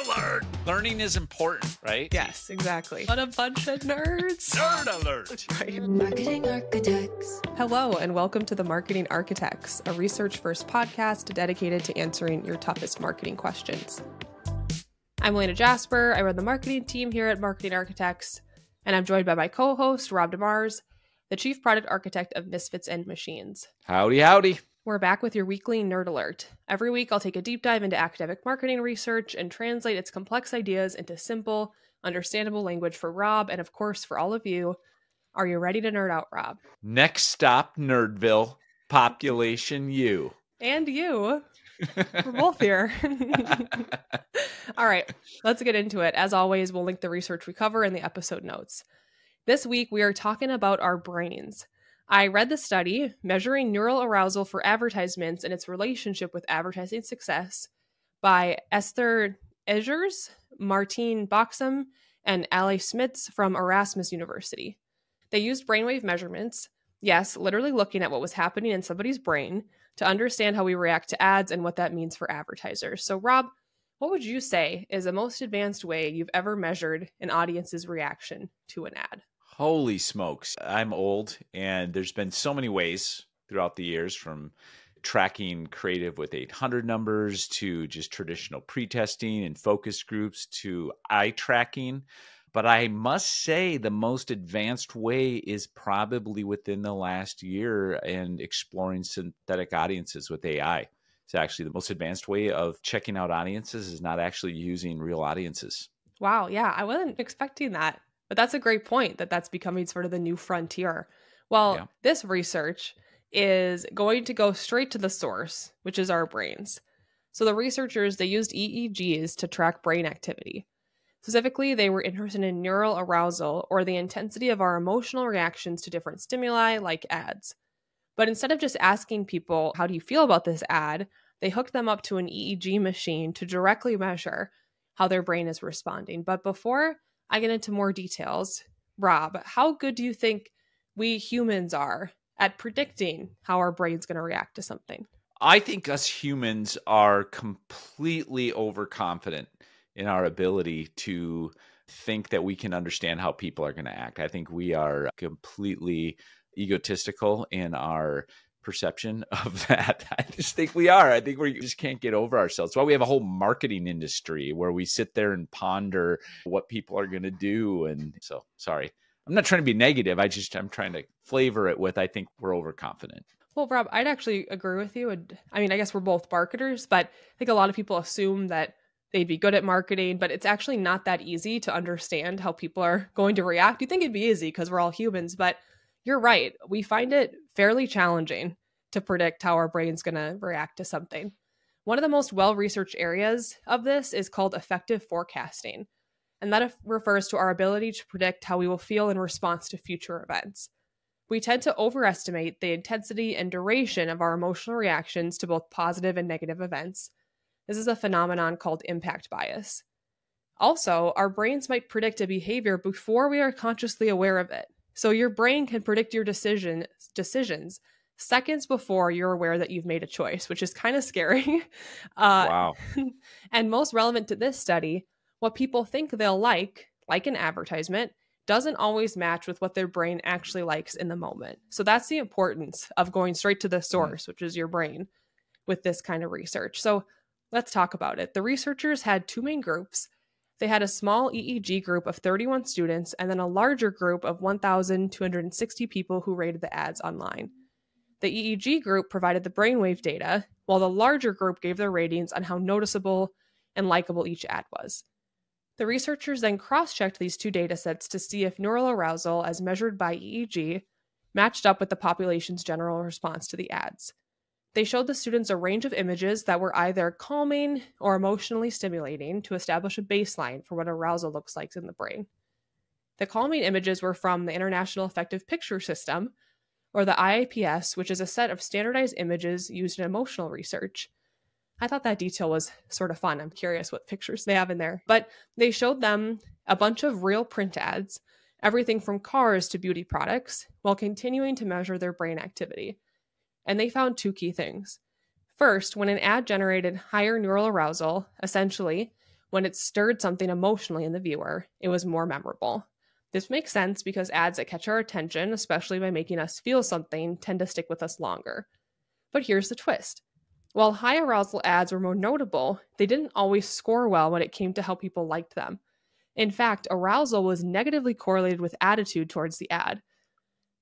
alert! Learning is important, right? Yes, exactly. What a bunch of nerds. Nerd alert! Right. Marketing Architects. Hello, and welcome to the Marketing Architects, a research-first podcast dedicated to answering your toughest marketing questions. I'm Elena Jasper. I run the marketing team here at Marketing Architects, and I'm joined by my co-host, Rob DeMars, the Chief Product Architect of Misfits and Machines. Howdy, howdy. We're back with your weekly Nerd Alert. Every week, I'll take a deep dive into academic marketing research and translate its complex ideas into simple, understandable language for Rob and, of course, for all of you. Are you ready to nerd out, Rob? Next stop, Nerdville. Population U. And you. We're both here. All right, let's get into it. As always, we'll link the research we cover in the episode notes. This week, we are talking about our brains. I read the study, Measuring Neural Arousal for Advertisements and Its Relationship with Advertising Success by Esther Egers, Martine Boxam, and Ali Smits from Erasmus University. They used brainwave measurements, yes, literally looking at what was happening in somebody's brain, to understand how we react to ads and what that means for advertisers. So, Rob, what would you say is the most advanced way you've ever measured an audience's reaction to an ad? Holy smokes. I'm old, and there's been so many ways throughout the years, from tracking creative with 800 numbers to just traditional pre-testing and focus groups to eye tracking. But I must say the most advanced way is probably within the last year and exploring synthetic audiences with AI. It's actually the most advanced way of checking out audiences is not actually using real audiences. Wow, yeah, I wasn't expecting that. But that's a great point, that that's becoming sort of the new frontier. Well, This research is going to go straight to the source, which is our brains. So the researchers, they used EEGs to track brain activity. Specifically, they were interested in neural arousal, or the intensity of our emotional reactions to different stimuli like ads. But instead of just asking people, how do you feel about this ad, they hooked them up to an EEG machine to directly measure how their brain is responding. But before I get into more details, Rob, how good do you think we humans are at predicting how our brain's going to react to something? I think us humans are completely overconfident in our ability to think that we can understand how people are going to act. I think we are completely egotistical in our perception of that. I just think we are. I think we just can't get over ourselves. That's why we have a whole marketing industry where we sit there and ponder what people are going to do. And so, sorry, I'm not trying to be negative. I'm trying to flavor it with, I think we're overconfident. Well, Rob, I'd actually agree with you. And I mean, I guess we're both marketers, but I think a lot of people assume that they'd be good at marketing, but it's actually not that easy to understand how people are going to react. You think it'd be easy because we're all humans, but you're right. We find it fairly challenging to predict how our brain's going to react to something. One of the most well-researched areas of this is called effective forecasting, and that refers to our ability to predict how we will feel in response to future events. We tend to overestimate the intensity and duration of our emotional reactions to both positive and negative events. This is a phenomenon called impact bias. Also, our brains might predict a behavior before we are consciously aware of it. So your brain can predict your decisions seconds before you're aware that you've made a choice, which is kind of scary. Wow. And most relevant to this study, what people think they'll like an advertisement, doesn't always match with what their brain actually likes in the moment. So that's the importance of going straight to the source, which is your brain, with this kind of research. So let's talk about it. The researchers had two main groups. They had a small EEG group of 31 students and then a larger group of 1,260 people who rated the ads online. The EEG group provided the brainwave data, while the larger group gave their ratings on how noticeable and likable each ad was. The researchers then cross-checked these two data sets to see if neural arousal, as measured by EEG, matched up with the population's general response to the ads. They showed the students a range of images that were either calming or emotionally stimulating to establish a baseline for what arousal looks like in the brain. The calming images were from the International Affective Picture System, or the IAPS, which is a set of standardized images used in emotional research. I thought that detail was sort of fun. I'm curious what pictures they have in there. But they showed them a bunch of real print ads, everything from cars to beauty products, while continuing to measure their brain activity. And they found two key things. First, when an ad generated higher neural arousal, essentially, when it stirred something emotionally in the viewer, it was more memorable. This makes sense because ads that catch our attention, especially by making us feel something, tend to stick with us longer. But here's the twist. While high arousal ads were more notable, they didn't always score well when it came to how people liked them. In fact, arousal was negatively correlated with attitude towards the ad.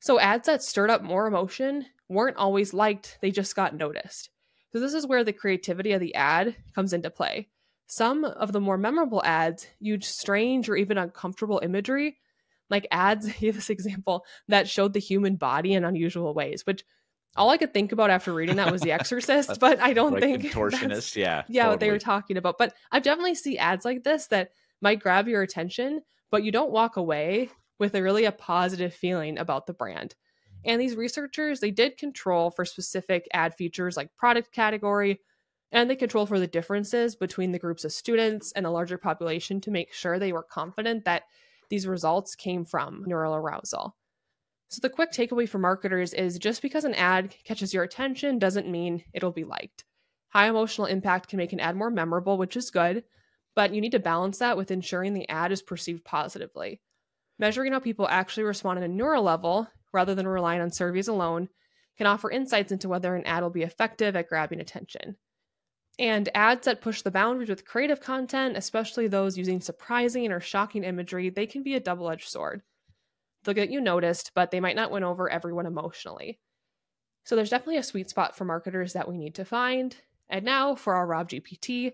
So ads that stirred up more emotion weren't always liked, they just got noticed. So this is where the creativity of the ad comes into play. Some of the more memorable ads used strange or even uncomfortable imagery, like ads, here's this example, that showed the human body in unusual ways, which all I could think about after reading that was The Exorcist, but I don't like think contortionist, yeah, totally. what they were talking about. But I've definitely seen ads like this that might grab your attention, but you don't walk away with a positive feeling about the brand. And these researchers, they did control for specific ad features like product category, and they control for the differences between the groups of students and the larger population to make sure they were confident that these results came from neural arousal. So the quick takeaway for marketers is just because an ad catches your attention doesn't mean it'll be liked. High emotional impact can make an ad more memorable, which is good, but you need to balance that with ensuring the ad is perceived positively. Measuring how people actually respond at a neural level, rather than relying on surveys alone, can offer insights into whether an ad will be effective at grabbing attention. And ads that push the boundaries with creative content, especially those using surprising or shocking imagery, they can be a double-edged sword. They'll get you noticed, but they might not win over everyone emotionally. So there's definitely a sweet spot for marketers that we need to find. And now for our Rob GPT.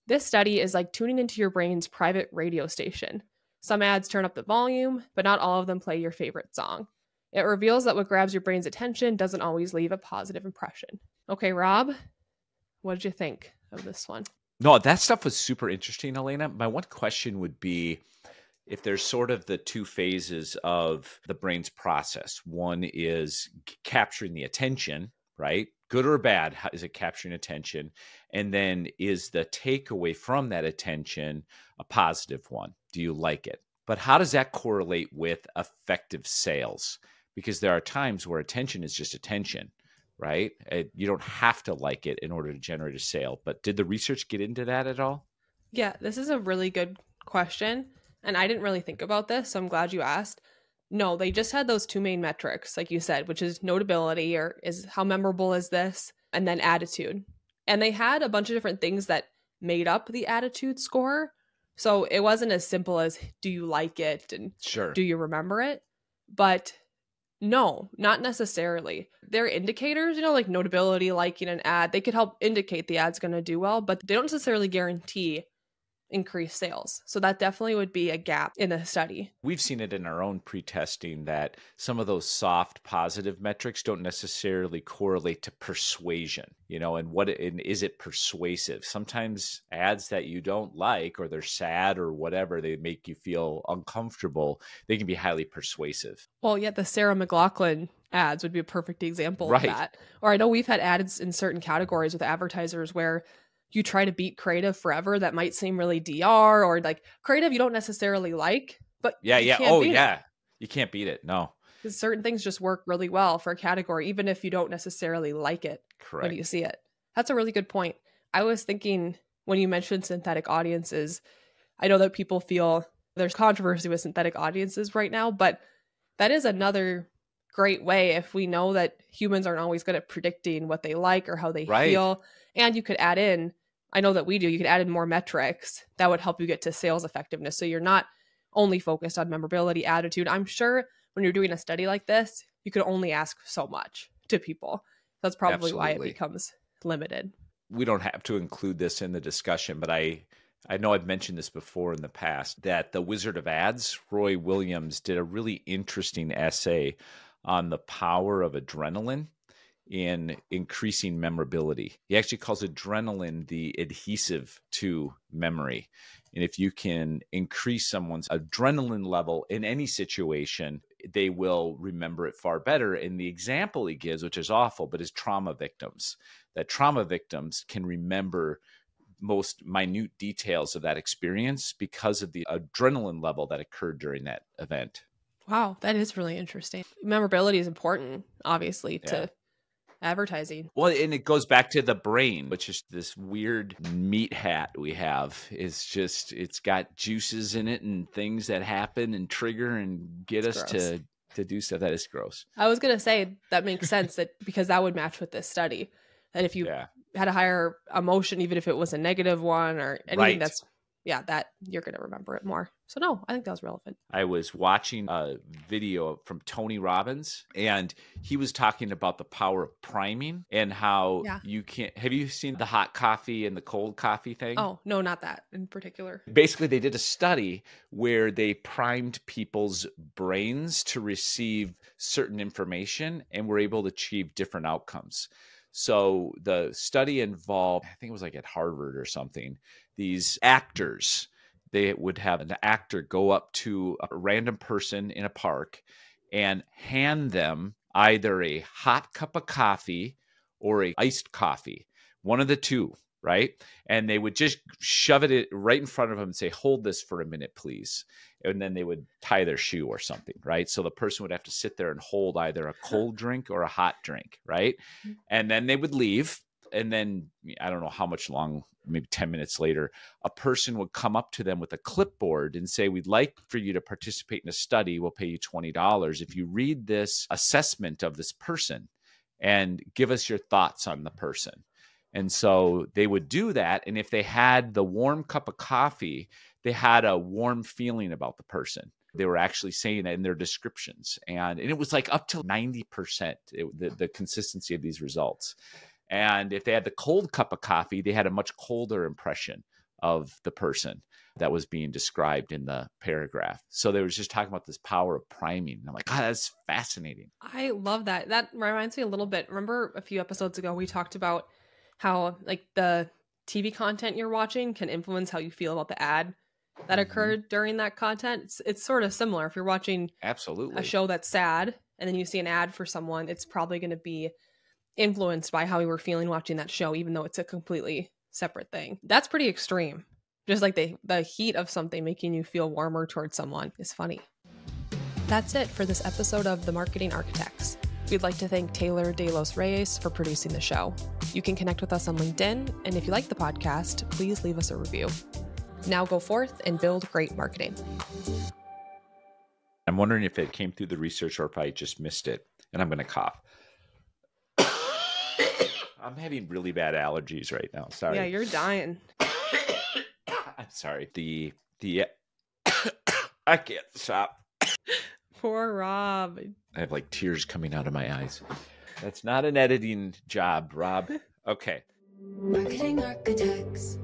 This study is like tuning into your brain's private radio station. Some ads turn up the volume, but not all of them play your favorite song. It reveals that what grabs your brain's attention doesn't always leave a positive impression. Okay, Rob, what did you think of this one? No, that stuff was super interesting, Elena. My one question would be if there's sort of the two phases of the brain's process. One is capturing the attention, right? Good or bad, how is it capturing attention? And then is the takeaway from that attention a positive one? Do you like it? But how does that correlate with effective sales? Because there are times where attention is just attention, right? You don't have to like it in order to generate a sale. But did the research get into that at all? Yeah, this is a really good question. And I didn't really think about this, so I'm glad you asked. No, they just had those two main metrics, like you said, which is notability, or is how memorable is this, and then attitude. And they had a bunch of different things that made up the attitude score. So it wasn't as simple as, do you like it and Sure. do you remember it? But no, not necessarily. They're indicators, like notability, liking an ad. They could help indicate the ad's going to do well, but they don't necessarily guarantee increase sales. So that definitely would be a gap in the study. We've seen it in our own pre-testing that some of those soft positive metrics don't necessarily correlate to persuasion, and is it persuasive? Sometimes ads that you don't like, or they're sad or whatever, they make you feel uncomfortable, they can be highly persuasive. Well, yeah, the Sarah McLachlan ads would be a perfect example Right. of that. Or I know we've had ads in certain categories with advertisers where you try to beat creative forever that might seem really DR, or like creative you don't necessarily like, but you can't beat it. You can't beat it. No. Because certain things just work really well for a category, even if you don't necessarily like it. Correct. When you see it. That's a really good point. I was thinking when you mentioned synthetic audiences, I know that people feel there's controversy with synthetic audiences right now, but that is another great way if we know that humans aren't always good at predicting what they like or how they feel. And you could add in, I know that we do, you could add in more metrics that would help you get to sales effectiveness. So you're not only focused on memorability, attitude. I'm sure when you're doing a study like this, you could only ask so much to people. That's probably why it becomes limited. We don't have to include this in the discussion, but I know I've mentioned this before in the past, that the Wizard of Ads, Roy Williams, did a really interesting essay on the power of adrenaline in increasing memorability. He actually calls adrenaline the adhesive to memory. And if you can increase someone's adrenaline level in any situation, they will remember it far better. And the example he gives, which is awful, but is trauma victims. That trauma victims can remember most minute details of that experience because of the adrenaline level that occurred during that event. Wow, that is really interesting. Memorability is important, obviously, to Advertising. Well, and it goes back to the brain, which is this weird meat hat we have. It's got juices in it and things that happen and trigger and get It's us gross. to do stuff. That is gross. I was going to say that makes sense because that would match with this study. That if you had a higher emotion, even if it was a negative one or anything that you're going to remember it more. So no, I think that was relevant. I was watching a video from Tony Robbins, and he was talking about the power of priming and how you can't. Have you seen the hot coffee and the cold coffee thing? Oh, no, not that in particular. Basically, they did a study where they primed people's brains to receive certain information and were able to achieve different outcomes. So the study involved, I think it was like at Harvard or something, these actors. They would have an actor go up to a random person in a park and hand them either a hot cup of coffee or a iced coffee, one of the two, right? And they would just shove it right in front of them and say, hold this for a minute, please. And then they would tie their shoe or something, right? So the person would have to sit there and hold either a cold drink or a hot drink, right? And then they would leave. And then I don't know how much long, maybe 10 minutes later, a person would come up to them with a clipboard and say, we'd like for you to participate in a study. We'll pay you $20 if you read this assessment of this person and give us your thoughts on the person. And so they would do that. And if they had the warm cup of coffee, they had a warm feeling about the person. They were actually saying that in their descriptions. And it was like up to 90%, the consistency of these results. And if they had the cold cup of coffee, they had a much colder impression of the person that was being described in the paragraph. So they were just talking about this power of priming. And I'm like, God, that's fascinating. I love that. That reminds me a little bit. Remember a few episodes ago, we talked about how like the TV content you're watching can influence how you feel about the ad that occurred during that content. It's sort of similar. If you're watching absolutely a show that's sad and then you see an ad for someone, it's probably going to be influenced by how you were feeling watching that show, even though it's a completely separate thing. That's pretty extreme. Just like the heat of something making you feel warmer towards someone is funny. That's it for this episode of The Marketing Architects. We'd like to thank Taylor De Los Reyes for producing the show. You can connect with us on LinkedIn, and if you like the podcast, please leave us a review. Now go forth and build great marketing. I'm wondering if it came through the research or if I just missed it, and I'm going to cough. I'm having really bad allergies right now. Sorry. Yeah, you're dying. I'm sorry. The I can't stop. Poor Rob. I have like tears coming out of my eyes. That's not an editing job, Rob. Okay. Marketing Architects.